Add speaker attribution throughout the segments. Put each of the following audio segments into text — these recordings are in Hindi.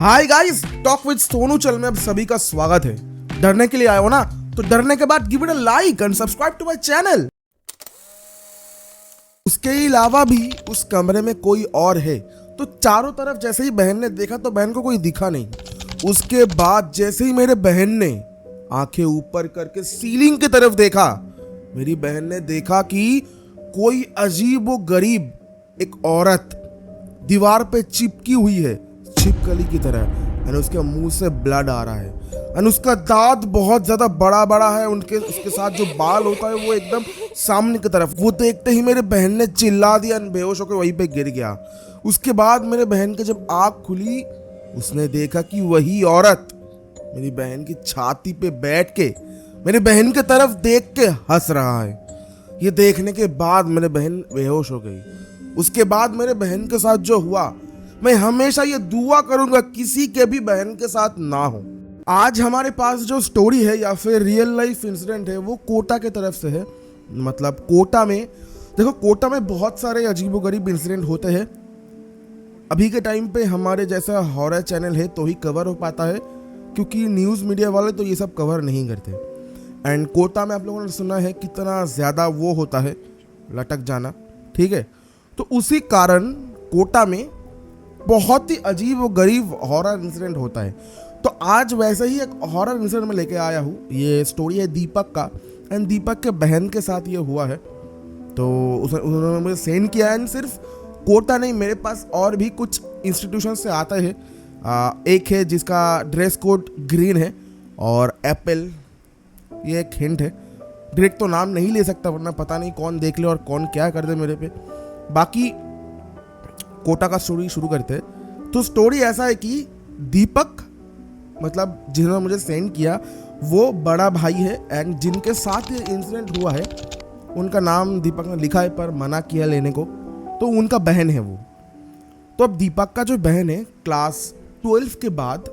Speaker 1: Hi guys, talk with Sonu चल में अब सभी का स्वागत है। डरने के लिए आए हो ना, तो डरने के बाद give it a like and subscribe to my channel. उसके अलावा भी उस कमरे में कोई और है, तो चारों तरफ जैसे ही बहन ने देखा तो बहन को कोई दिखा नहीं। उसके बाद जैसे ही मेरे बहन ने आंखें ऊपर करके सीलिंग की तरफ देखा, मेरी बहन ने देखा कि कोई अजीब व गरीब एक औरत दीवार पे चिपकी हुई है, छिपकली की तरह। एंड उसके मुंह से ब्लड आ रहा है एंड उसका दांत बहुत ज्यादा बड़ा बड़ा है। उसके साथ जो बाल होता है वो एकदम सामने की तरफ। वो देखते ही मेरे बहन ने चिल्ला दिया एंड बेहोश होकर वहीं पे गिर गया। उसके बाद मेरे बहन की जब आँख खुली, उसने देखा कि वही औरत मेरी बहन की छाती पे बैठ के मेरी बहन की तरफ देख के हंस रहा है। ये देखने के बाद मेरे बहन बेहोश हो गई। उसके बाद मेरे बहन के साथ जो हुआ, मैं हमेशा ये दुआ करूंगा किसी के भी बहन के साथ ना हो। आज हमारे पास जो स्टोरी है या फिर रियल लाइफ इंसिडेंट है वो कोटा के तरफ से है। मतलब कोटा में देखो, कोटा में बहुत सारे अजीबोगरीब इंसिडेंट होते हैं। अभी के टाइम पे हमारे जैसा हॉरर चैनल है तो ही कवर हो पाता है, क्योंकि न्यूज़ मीडिया वाले तो ये सब कवर नहीं करते। एंड कोटा में आप लोगों ने सुना है कितना ज़्यादा वो होता है लटक जाना, ठीक है। तो उसी कारण कोटा में बहुत ही अजीब व गरीब हॉरर इंसिडेंट होता है। तो आज वैसे ही एक हॉरर इंसिडेंट में लेके आया हूँ। ये स्टोरी है दीपक का, एंड दीपक के बहन के साथ ये हुआ है। तो उन्होंने मुझे सेंड किया। एंड सिर्फ कोटा नहीं, मेरे पास और भी कुछ इंस्टीट्यूशन से आता है। एक है जिसका ड्रेस कोड ग्रीन है और एप्पल, ये एक हिंट है। डायरेक्ट तो नाम नहीं ले सकता वरना पता नहीं कौन देख ले और कौन क्या कर दे मेरे पे। बाकी कोटा का स्टोरी शुरू करते हैं। तो स्टोरी ऐसा है कि दीपक, मतलब जिन्होंने मुझे सेंड किया, वो बड़ा भाई है। एंड जिनके साथ ये इंसिडेंट हुआ है उनका नाम दीपक ने लिखा है पर मना किया लेने को, तो उनका बहन है वो। तो अब दीपक का जो बहन है, क्लास 12 के बाद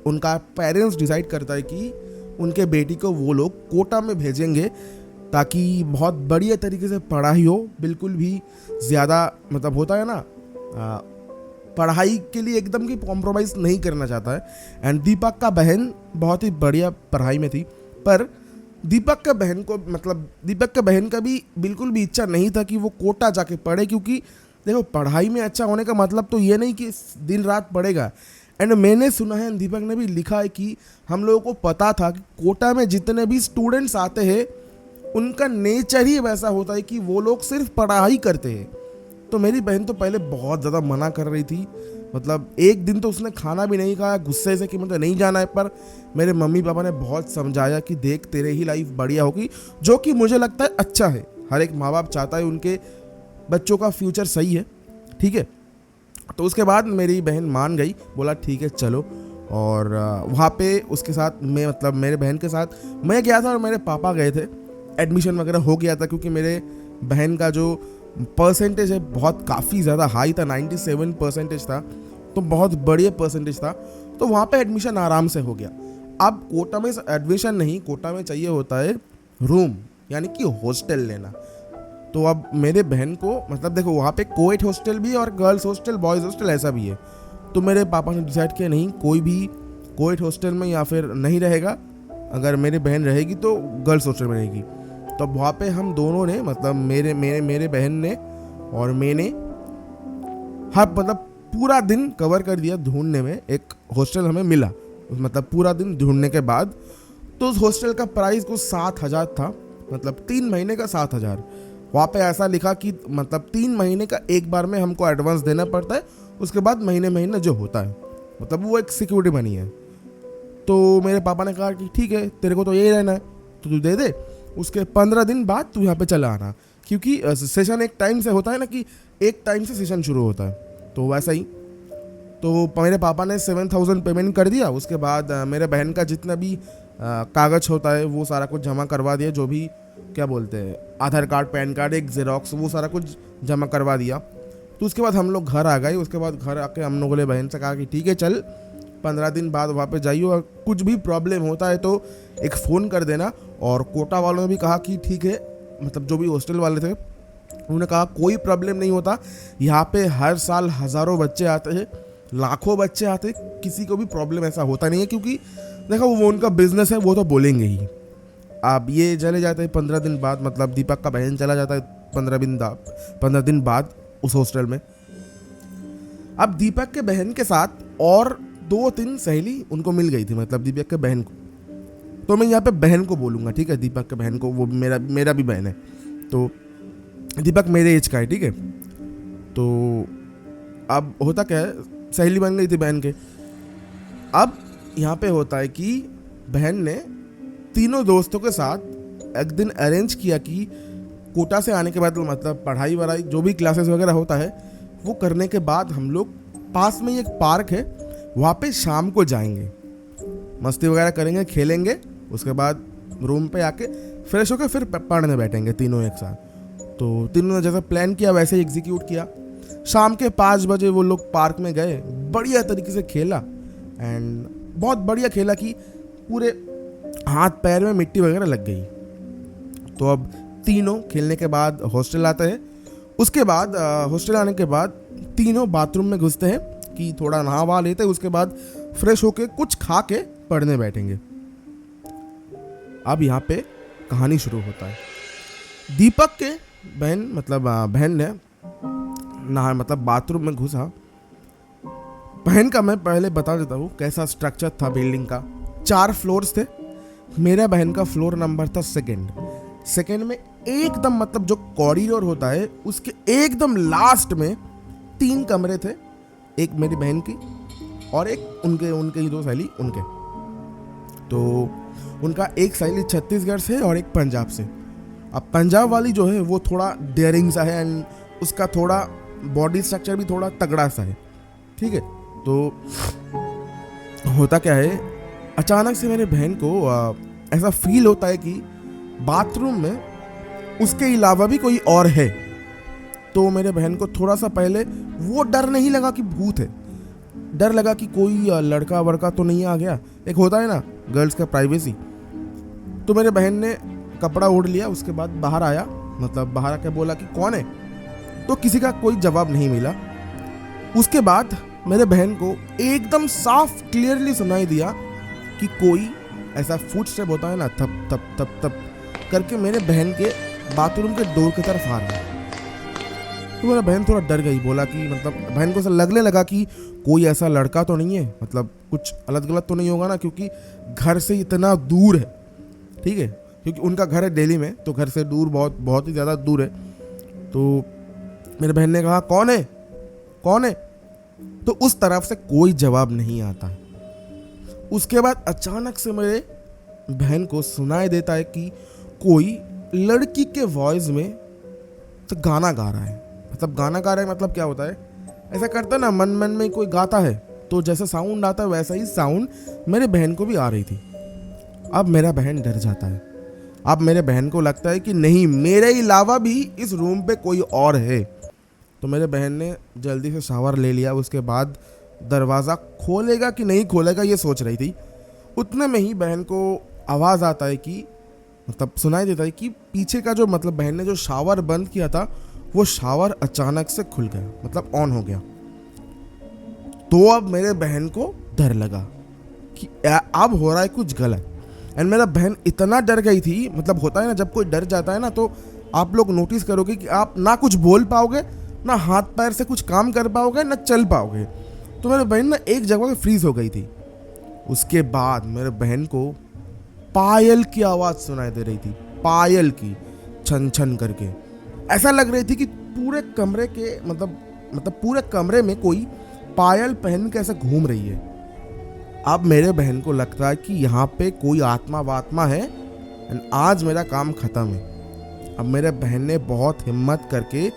Speaker 1: उनका पेरेंट्स डिसाइड करता है कि उनके बेटी को वो लोग कोटा में भेजेंगे ताकि बहुत बढ़िया तरीके से पढ़ाई हो। बिल्कुल भी ज़्यादा, मतलब होता है ना, पढ़ाई के लिए एकदम की कॉम्प्रोमाइज़ नहीं करना चाहता है। एंड दीपक का बहन बहुत ही बढ़िया पढ़ाई में थी, पर दीपक के बहन को, मतलब दीपक के बहन का भी बिल्कुल भी इच्छा नहीं था कि वो कोटा जाके पढ़े। क्योंकि देखो, पढ़ाई में अच्छा होने का मतलब तो ये नहीं कि दिन रात पढ़ेगा। एंड मैंने सुना है, दीपक ने भी लिखा है कि हम लोगों को पता था कि कोटा में जितने भी स्टूडेंट्स आते हैं उनका नेचर ही वैसा होता है कि वो लोग सिर्फ पढ़ाई करते हैं। तो मेरी बहन तो पहले बहुत ज़्यादा मना कर रही थी। मतलब एक दिन तो उसने खाना भी नहीं खाया गुस्से से कि मुझे नहीं जाना है। पर मेरे मम्मी पापा ने बहुत समझाया कि देख, तेरे ही लाइफ बढ़िया होगी, जो कि मुझे लगता है अच्छा है। हर एक माँ बाप चाहता है उनके बच्चों का फ्यूचर सही है, ठीक है। तो उसके बाद मेरी बहन मान गई, बोला ठीक है चलो। और वहाँ पे उसके साथ मैं, मतलब मेरे बहन के साथ मैं गया था और मेरे पापा गए थे। एडमिशन वगैरह हो गया था क्योंकि मेरे बहन का जो परसेंटेज है बहुत काफ़ी ज़्यादा हाई था, 97% था, तो बहुत बढ़िया परसेंटेज था। तो वहाँ पे एडमिशन आराम से हो गया। अब कोटा में एडमिशन नहीं, कोटा में चाहिए होता है रूम, यानी कि हॉस्टल लेना। तो अब मेरे बहन को, मतलब देखो, वहाँ पे कोएट हॉस्टल भी है और गर्ल्स हॉस्टल, बॉयज़ हॉस्टल ऐसा भी है। तो मेरे पापा ने डिसाइड किया नहीं, कोई भी कोएट हॉस्टल में या फिर नहीं रहेगा। अगर मेरी बहन रहेगी तो गर्ल्स हॉस्टल में रहेगी। तो वहाँ पे हम दोनों ने, मतलब मेरे बहन ने और मैंने, हर मतलब पूरा दिन कवर कर दिया ढूंढने में। एक हॉस्टल हमें मिला, मतलब पूरा दिन ढूंढने के बाद। तो उस हॉस्टल का प्राइस कुछ 7,000 था, मतलब 3 महीने का 7,000। वहाँ पे ऐसा लिखा कि मतलब 3 महीने का एक बार में हमको एडवांस देना पड़ता है, उसके बाद महीने महीने जो होता है, मतलब वो एक सिक्योरिटी बनी है। तो मेरे पापा ने कहा कि ठीक है, तेरे को तो यही रहना है तो तू दे दे, उसके 15 दिन बाद तू यहाँ पे चला आना। क्योंकि सेशन एक टाइम से होता है ना, कि एक टाइम से सेशन शुरू होता है, तो वैसा ही। तो मेरे पापा ने 7,000 पेमेंट कर दिया। उसके बाद मेरे बहन का जितना भी कागज होता है वो सारा कुछ जमा करवा दिया, जो भी क्या बोलते हैं, आधार कार्ड, पैन कार्ड, एक जेरोक्स, वो सारा कुछ जमा करवा दिया। तो उसके बाद हम लोग घर आ गए। उसके बाद घर आके हम लोगों ने बहन से कहा कि ठीक है चल, 15 दिन बाद वहाँ पे जाइए और कुछ भी प्रॉब्लम होता है तो एक फ़ोन कर देना। और कोटा वालों ने भी कहा कि ठीक है, मतलब जो भी हॉस्टल वाले थे उन्होंने कहा कोई प्रॉब्लम नहीं होता, यहाँ पे हर साल हज़ारों बच्चे आते हैं लाखों बच्चे आते, किसी को भी प्रॉब्लम ऐसा होता नहीं है, क्योंकि देखो वो उनका बिजनेस है, वो तो बोलेंगे ही। अब ये चले जाते हैं 15 दिन बाद, मतलब दीपक का बहन चला जाता है 15 दिन बाद उस हॉस्टल में। अब दीपक के बहन के साथ और 2-3 सहेली उनको मिल गई थी, मतलब दीपक के बहन को। तो मैं यहाँ पे बहन को बोलूँगा, ठीक है, दीपक के बहन को, वो मेरा भी बहन है। तो दीपक मेरे एज का है, ठीक है। तो अब होता क्या है, सहेली बन गई थी बहन के। अब यहाँ पे होता है कि बहन ने तीनों दोस्तों के साथ एक दिन अरेंज किया कि कोटा से आने के बाद, मतलब पढ़ाई वढ़ाई जो भी क्लासेस वगैरह होता है वो करने के बाद हम लोग पास में ही एक पार्क है, वहाँ पे शाम को जाएंगे, मस्ती वगैरह करेंगे, खेलेंगे, उसके बाद रूम पे आके फ्रेश होकर फिर पढ़ने बैठेंगे तीनों एक साथ। तो तीनों ने जैसा प्लान किया वैसे ही एग्जीक्यूट किया। शाम के 5 बजे वो लोग पार्क में गए, बढ़िया तरीके से खेला, एंड बहुत बढ़िया खेला कि पूरे हाथ पैर में मिट्टी वगैरह लग गई। तो अब तीनों खेलने के बाद हॉस्टल आते हैं। उसके बाद हॉस्टल आने के बाद तीनों बाथरूम में घुसते हैं कि थोड़ा नहा वहा लेते हैं, उसके बाद फ्रेश होके कुछ खा के पढ़ने बैठेंगे। अब यहाँ पे कहानी शुरू होता है। दीपक के बहन ने नहा, मतलब बाथरूम में घुसा। बहन का मैं पहले बता देता हूँ कैसा स्ट्रक्चर था बिल्डिंग का। 4 फ्लोर्स थे। मेरा बहन का फ्लोर नंबर था सेकंड में एकदम, मतलब जो कॉरिडोर होता है उसके एकदम लास्ट में 3 कमरे थे, एक मेरी बहन की और एक उनके ही 2 सहेली उनके। तो उनका एक सहेली छत्तीसगढ़ से और एक पंजाब से। अब पंजाब वाली जो है वो थोड़ा डेयरिंग सा है, एंड उसका थोड़ा बॉडी स्ट्रक्चर भी थोड़ा तगड़ा सा है, ठीक है। तो होता क्या है, अचानक से मेरे बहन को ऐसा फील होता है कि बाथरूम में उसके अलावा भी कोई और है। तो मेरे बहन को थोड़ा सा पहले वो डर नहीं लगा कि भूत है, डर लगा कि कोई लड़का वड़का तो नहीं आ गया, एक होता है ना गर्ल्स का प्राइवेसी। तो मेरे बहन ने कपड़ा ओढ़ लिया, उसके बाद बाहर आया, मतलब बाहर आके बोला कि कौन है। तो किसी का कोई जवाब नहीं मिला। उसके बाद मेरे बहन को एकदम साफ क्लियरली सुनाई दिया कि कोई ऐसा फुट स्टेप होता है ना, थप थप थप थप करके मेरे बहन के बाथरूम के डोर की तरफ आ रहा है। तो मेरा बहन थोड़ा डर गई, बोला कि मतलब बहन को ऐसा लगने लगा कि कोई ऐसा लड़का तो नहीं है, मतलब कुछ अलग गलत तो नहीं होगा ना, क्योंकि घर से इतना दूर है, ठीक है, क्योंकि उनका घर है दिल्ली में, तो घर से दूर बहुत ही ज़्यादा दूर है। तो मेरे बहन ने कहा कौन है। तो उस तरफ से कोई जवाब नहीं आता। उसके बाद अचानक से मेरे बहन को सुनाई देता है कि कोई लड़की के वॉइस में तो गाना गा रहा है। मतलब गाना गा रहा है मतलब क्या होता है, ऐसा करता है ना मन में कोई गाता है, तो जैसे साउंड आता है वैसा ही साउंड मेरे बहन को भी आ रही थी। अब मेरा बहन डर जाता है। अब मेरे बहन को लगता है कि नहीं, मेरे अलावा भी इस रूम पे कोई और है। तो मेरे बहन ने जल्दी से शावर ले लिया। उसके बाद दरवाज़ा खोलेगा कि नहीं खोलेगा ये सोच रही थी। उतने में ही बहन को आवाज़ आता है कि, मतलब सुनाई देता है कि पीछे का जो, मतलब बहन ने जो शावर बंद किया था वो शावर अचानक से खुल गया, मतलब ऑन हो गया। तो अब मेरे बहन को डर लगा कि अब हो रहा है कुछ गलत। एंड मेरा बहन इतना डर गई थी, मतलब होता है ना जब कोई डर जाता है ना, तो आप लोग नोटिस करोगे कि आप ना कुछ बोल पाओगे, ना हाथ पैर से कुछ काम कर पाओगे, ना चल पाओगे। तो मेरे बहन ना एक जगह पे फ्रीज हो गई थी। उसके बाद मेरे बहन को पायल की आवाज़ सुनाई दे रही थी, पायल की, छन छन करके। ऐसा लग रही थी कि पूरे कमरे के, मतलब पूरे कमरे में कोई पायल पहन के ऐसे घूम रही है। अब मेरे बहन को लगता है कि यहाँ पे कोई आत्मा वात्मा है, एंड आज मेरा काम खत्म है। अब मेरे बहन ने बहुत हिम्मत करके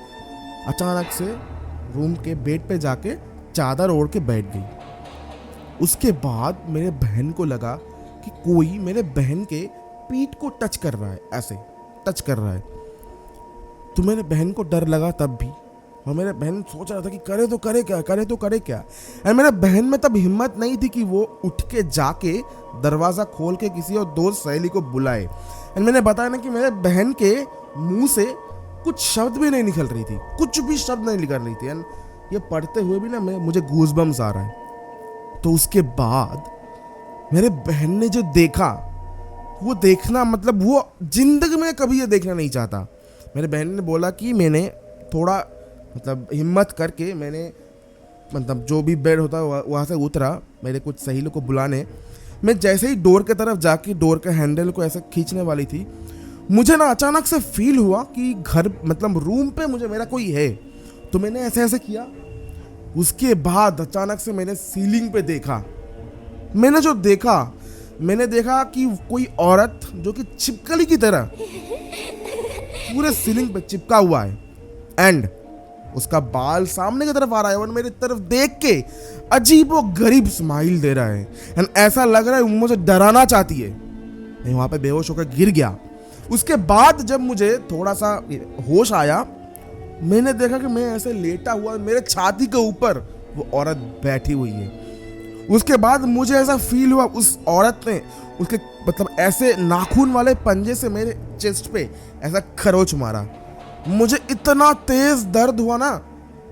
Speaker 1: अचानक से रूम के बेड पे जाके चादर ओढ़ के बैठ गई। उसके बाद मेरे बहन को लगा कि कोई मेरे बहन के पीठ को टच कर रहा है, ऐसे टच कर रहा है। तो मेरे बहन को डर लगा तब भी, और मेरे बहन सोच रहा था कि करे तो करे क्या। एंड मेरे बहन में तब हिम्मत नहीं थी कि वो उठ के जाके दरवाज़ा खोल के किसी और दोस्त सहेली को बुलाए। एंड मैंने बताया ना कि मेरे बहन के मुंह से कुछ शब्द भी नहीं निकल रही थी, कुछ भी शब्द नहीं निकल रही थी। एंड ये पढ़ते हुए भी ना मुझे गूज़बम्स आ रहा है। तो उसके बाद मेरे बहन ने जो देखा, वो देखना मतलब वो जिंदगी में कभी ये देखना नहीं चाहता। मेरे बहन ने बोला कि मैंने थोड़ा मतलब हिम्मत करके मैंने मतलब जो भी बेड होता है वहाँ से उतरा मेरे कुछ सहेलियों को बुलाने। मैं जैसे ही डोर की तरफ जाके डोर के हैंडल को ऐसे खींचने वाली थी, मुझे ना अचानक से फील हुआ कि घर मतलब रूम पे मुझे मेरा कोई है। तो मैंने ऐसे ऐसे किया। उसके बाद अचानक से मैंने सीलिंग पे देखा। मैंने देखा कि कोई औरत जो कि छिपकली की तरह पूरे सीलिंग पे चिपका हुआ है एंड उसका बाल सामने की तरफ आ रहा है और मेरी तरफ देख के अजीब और गरीब स्माइल दे रहा है एंड ऐसा लग रहा है मुझे डराना चाहती है। मैं वहां पे बेहोश होकर गिर गया। उसके बाद जब मुझे थोड़ा सा होश आया, मैंने देखा कि मैं ऐसे लेटा हुआ, मेरे छाती के ऊपर वो औरत बैठी हुई है। उसके बाद मुझे ऐसा फील हुआ उस औरत ने उसके मतलब ऐसे नाखून वाले पंजे से मेरे चेस्ट पे ऐसा खरोच मारा। मुझे इतना तेज दर्द हुआ ना,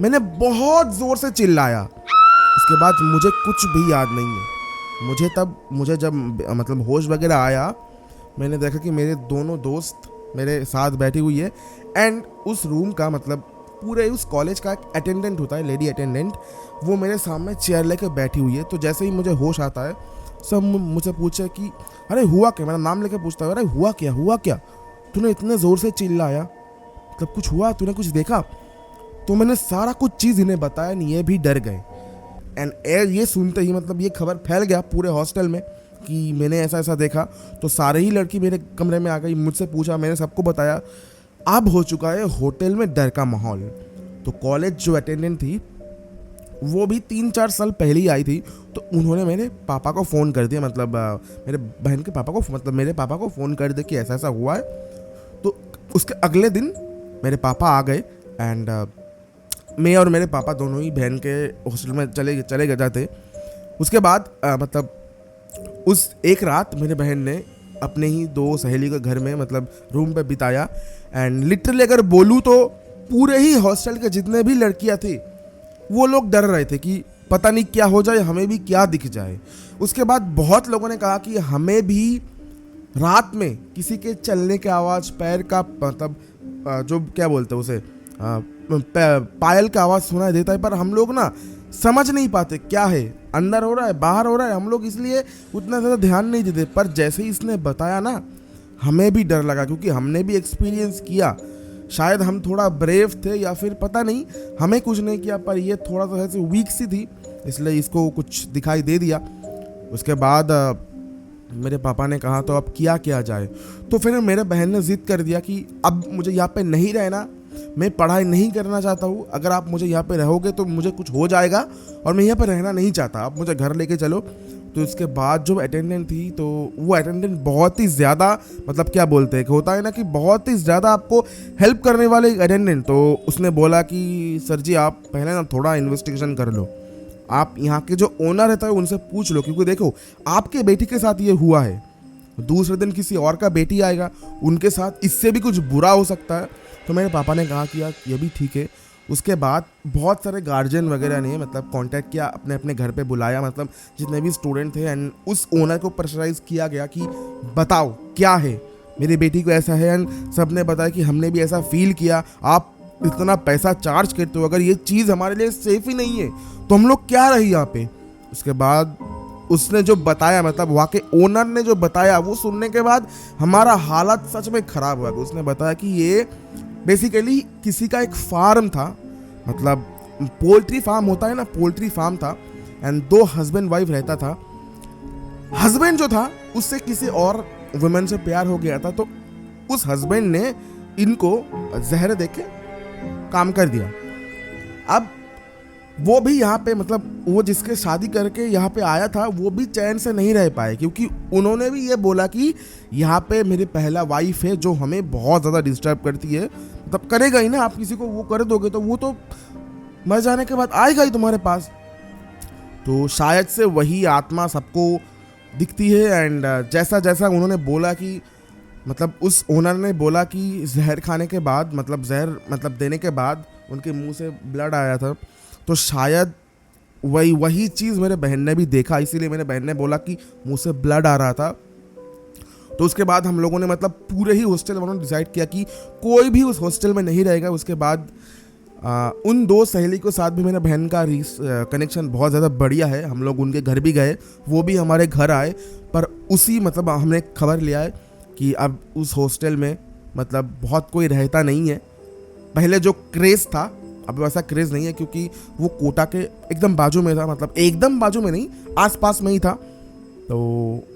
Speaker 1: मैंने बहुत जोर से चिल्लाया। उसके बाद मुझे कुछ भी याद नहीं है। मुझे जब मतलब होश वगैरह आया, मैंने देखा कि मेरे दोनों दोस्त मेरे साथ बैठी हुई है एंड उस रूम का मतलब पूरे उस कॉलेज का एक अटेंडेंट होता है, लेडी अटेंडेंट, वो मेरे सामने चेयर लेकर बैठी हुई है। तो जैसे ही मुझे होश आता है, सब मुझसे पूछे कि अरे हुआ क्या, मेरा नाम लेकर पूछता है, अरे हुआ क्या, तूने इतने ज़ोर से चिल्लाया, मतलब कुछ हुआ, तूने कुछ देखा? तो मैंने सारा कुछ चीज़ इन्हें बताया, नहीं ये भी डर गए एंड ये सुनते ही मतलब ये खबर फैल गया पूरे हॉस्टल में कि मैंने ऐसा ऐसा देखा। तो सारे ही लड़की मेरे कमरे में आ गई, मुझसे पूछा, मैंने सबको बताया। अब हो चुका है होटल में डर का माहौल। तो कॉलेज जो अटेंडेंट थी वो भी 3-4 साल पहले ही आई थी। तो उन्होंने मेरे पापा को फ़ोन कर दिया, मतलब मेरे बहन के पापा को, मतलब मेरे पापा को फ़ोन कर दिया कि ऐसा ऐसा हुआ है। तो उसके अगले दिन मेरे पापा आ गए एंड मैं और मेरे पापा दोनों ही बहन के हॉस्टल में चले गए थे। उसके बाद मतलब उस एक रात मेरे बहन ने अपने ही 2 सहेली के घर में मतलब रूम पे बिताया एंड लिटरली अगर बोलूँ तो पूरे ही हॉस्टल के जितने भी लड़कियां थी वो लोग डर रहे थे कि पता नहीं क्या हो जाए, हमें भी क्या दिख जाए। उसके बाद बहुत लोगों ने कहा कि हमें भी रात में किसी के चलने की आवाज़, पैर का मतलब जो क्या बोलते हैं उसे पायल का आवाज़ सुनाई देता है, पर हम लोग ना समझ नहीं पाते क्या है, अंदर हो रहा है बाहर हो रहा है, हम लोग इसलिए उतना ज़्यादा ध्यान नहीं देते। पर जैसे ही इसने बताया ना, हमें भी डर लगा क्योंकि हमने भी एक्सपीरियंस किया। शायद हम थोड़ा ब्रेव थे या फिर पता नहीं, हमें कुछ नहीं किया, पर ये थोड़ा सा ऐसे वीक सी थी इसलिए इसको कुछ दिखाई दे दिया। उसके बाद मेरे पापा ने कहा तो अब किया जाए। तो फिर मेरे बहन ने ज़िद कर दिया कि अब मुझे यहाँ पे नहीं रहना, मैं पढ़ाई नहीं करना चाहता हूँ, अगर आप मुझे यहाँ पे रहोगे तो मुझे कुछ हो जाएगा और मैं यहाँ पे रहना नहीं चाहता, आप मुझे घर लेके चलो। तो इसके बाद जो अटेंडेंट थी, तो वो अटेंडेंट बहुत ही ज़्यादा मतलब क्या बोलते हैं कि होता है ना कि बहुत ही ज़्यादा आपको हेल्प करने वाले अटेंडेंट। तो उसने बोला कि सर जी आप पहले ना थोड़ा इन्वेस्टिगेशन कर लो, आप यहाँ के जो ओनर रहता है उनसे पूछ लो, क्योंकि देखो आपके बेटी के साथ ये हुआ है, दूसरे दिन किसी और का बेटी आएगा, उनके साथ इससे भी कुछ बुरा हो सकता है। तो मेरे पापा ने कहा कि यार ये भी ठीक है। उसके बाद बहुत सारे गार्जियन वगैरह ने मतलब कांटेक्ट किया, अपने अपने घर पे बुलाया, मतलब जितने भी स्टूडेंट थे, एंड उस ओनर को प्रेशराइज किया गया कि बताओ क्या है, मेरी बेटी को ऐसा है। एंड सब ने बताया कि हमने भी ऐसा फील किया, आप इतना पैसा चार्ज करते हो, अगर ये चीज़ हमारे लिए सेफ ही नहीं है तो हम लोग क्या रहे यहाँ पे। उसके बाद उसने जो बताया, मतलब वहाँ के ओनर ने जो बताया, वो सुनने के बाद हमारा हालत सच में ख़राब हुआ। उसने बताया कि ये बेसिकली किसी का एक फार्म था, मतलब पोल्ट्री फार्म होता है ना, पोल्ट्री फार्म था एंड 2 हस्बैंड वाइफ रहता था। हस्बैंड जो था उससे किसी और वुमेन से प्यार हो गया था, तो उस हस्बैंड ने इनको जहर देके काम कर दिया। अब वो भी यहाँ पे मतलब वो जिसके शादी करके यहाँ पे आया था वो भी चैन से नहीं रह पाए, क्योंकि उन्होंने भी ये बोला कि यहाँ पे मेरी पहला वाइफ है जो हमें बहुत ज़्यादा डिस्टर्ब करती है। मतलब करेगा ही ना, आप किसी को वो कर दोगे तो वो तो मर जाने के बाद आएगा ही तुम्हारे पास। तो शायद से वही आत्मा सबको दिखती है। एंड जैसा जैसा उन्होंने बोला कि मतलब उस ओनर ने बोला कि जहर खाने के बाद, मतलब जहर मतलब देने के बाद उनके मुंह से ब्लड आया था। तो शायद वही चीज़ मेरे बहन ने भी देखा, इसीलिए मेरे बहन ने बोला कि मुंह से ब्लड आ रहा था। तो उसके बाद हम लोगों ने मतलब पूरे ही हॉस्टल वालों ने डिसाइड किया कि कोई भी उस हॉस्टल में नहीं रहेगा। उसके बाद उन 2 सहेली के साथ भी मेरे बहन का कनेक्शन बहुत ज़्यादा बढ़िया है। हम लोग उनके घर भी गए, वो भी हमारे घर आए। पर उसी मतलब हमने खबर लिया है कि अब उस हॉस्टल में मतलब बहुत कोई रहता नहीं है। पहले जो क्रेज़ था अब वैसा क्रेज़ नहीं है, क्योंकि वो कोटा के एकदम बाजू में था, मतलब एकदम बाजू में नहीं, आसपास में ही था। तो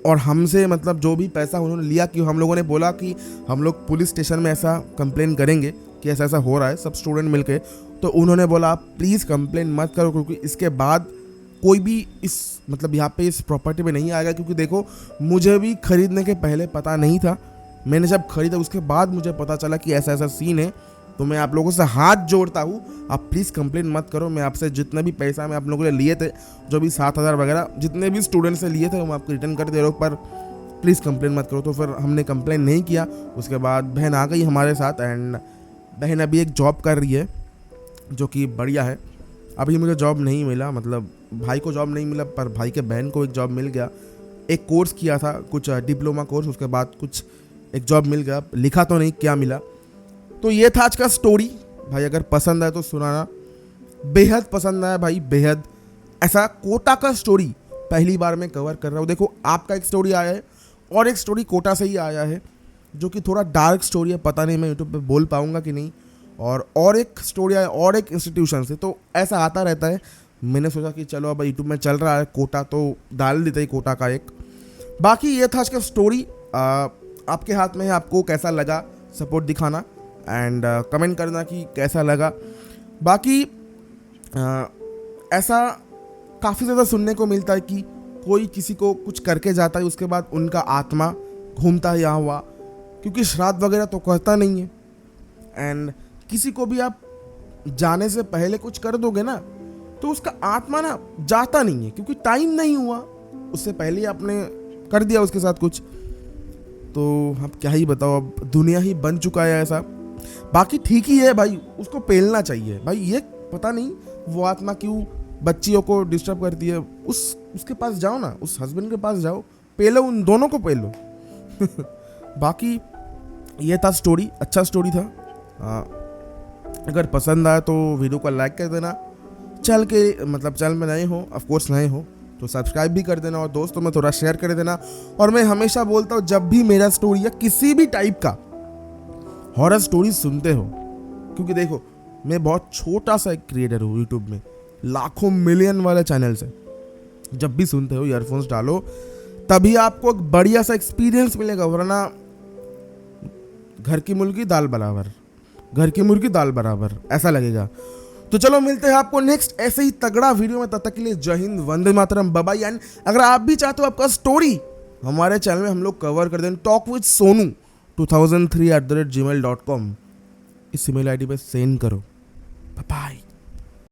Speaker 1: और हमसे मतलब जो भी पैसा उन्होंने लिया, कि हम लोगों ने बोला कि हम लोग पुलिस स्टेशन में ऐसा कंप्लेन करेंगे कि ऐसा ऐसा हो रहा है, सब स्टूडेंट मिलके। तो उन्होंने बोला आप प्लीज़ कंप्लेन मत करो, क्योंकि इसके बाद कोई भी इस मतलब यहाँ पे इस प्रॉपर्टी में नहीं आएगा। क्योंकि देखो, मुझे भी खरीदने के पहले पता नहीं था, मैंने जब खरीदा उसके बाद मुझे पता चला कि ऐसा ऐसा सीन है। तो मैं आप लोगों से हाथ जोड़ता हूँ, आप प्लीज़ कंप्लेन मत करो। मैं आपसे जितने भी पैसा मैं आप लोगों ने लिए थे, जो भी 7,000 वगैरह जितने भी स्टूडेंट से लिए थे, वो मैं आपको रिटर्न कर दे रहा हूँ, पर प्लीज़ कंप्लेन मत करो। तो फिर हमने कंप्लेन नहीं किया। उसके बाद बहन आ गई हमारे साथ, एंड बहन अभी एक जॉब कर रही है जो कि बढ़िया है। अभी मुझे जॉब नहीं मिला, मतलब भाई को जॉब नहीं मिला, पर भाई के बहन को एक जॉब मिल गया। एक कोर्स किया था, कुछ डिप्लोमा कोर्स, उसके बाद कुछ एक जॉब मिल गया। लिखा तो नहीं क्या मिला। तो ये था आज का स्टोरी भाई। अगर पसंद आए तो सुनाना, बेहद पसंद आया भाई, बेहद। ऐसा कोटा का स्टोरी पहली बार मैं कवर कर रहा हूँ। देखो, आपका एक स्टोरी आया है और एक स्टोरी कोटा से ही आया है, जो कि थोड़ा डार्क स्टोरी है। पता नहीं मैं यूट्यूब पे बोल पाऊंगा कि नहीं। और एक स्टोरी आया और एक इंस्टीट्यूशन से, तो ऐसा आता रहता है। मैंने सोचा कि चलो अब यूट्यूब में चल रहा है कोटा, तो डाल देते ही कोटा का एक। बाकी ये था आज का स्टोरी। आपके हाथ में है, आपको कैसा लगा सपोर्ट दिखाना, एंड कमेंट करना कि कैसा लगा। बाकी ऐसा काफ़ी ज़्यादा सुनने को मिलता है कि कोई किसी को कुछ करके जाता है, उसके बाद उनका आत्मा घूमता है यहाँ हुआ, क्योंकि श्राद्ध वगैरह तो करता नहीं है। एंड किसी को भी आप जाने से पहले कुछ कर दोगे ना, तो उसका आत्मा ना जाता नहीं है, क्योंकि टाइम नहीं हुआ, उससे पहले ही आपने कर दिया उसके साथ कुछ। तो अब क्या ही बताओ, अब दुनिया ही बन चुका है ऐसा। बाकी ठीक ही है भाई, उसको पेलना चाहिए भाई। ये पता नहीं वो आत्मा क्यों बच्चियों को डिस्टर्ब करती है। उसके पास जाओ ना, उस हस्बैंड के पास जाओ, पेलो, उन दोनों को पेलो। बाकी ये था स्टोरी, अच्छा स्टोरी था। अगर पसंद आया तो वीडियो को लाइक कर देना। चैनल में नए हो, ऑफकोर्स नए हो तो सब्सक्राइब भी कर देना, और दोस्तों में थोड़ा शेयर कर देना। और मैं हमेशा बोलता हूँ, जब भी मेरा स्टोरी या किसी भी टाइप का हॉरर स्टोरी सुनते हो, क्योंकि देखो मैं बहुत छोटा सा एक क्रिएटर हूँ यूट्यूब में, लाखों मिलियन वाले चैनल से। जब भी सुनते हो ईयरफोन्स डालो, तभी आपको एक बढ़िया सा एक्सपीरियंस मिलेगा, वरना घर की मुर्गी दाल बराबर, घर की मुर्गी दाल बराबर ऐसा लगेगा। तो चलो मिलते हैं आपको नेक्स्ट ऐसे ही तगड़ा वीडियो में। तब तक के लिए जय Hind, Vande Mataram, bye bye. And अगर आप भी चाहते हो आपका स्टोरी हमारे चैनल में हम लोग कवर कर दें, टॉक विद सोनू 2003 @gmail.com इस ईमेल आईडी पे सेंड करो। Bye bye.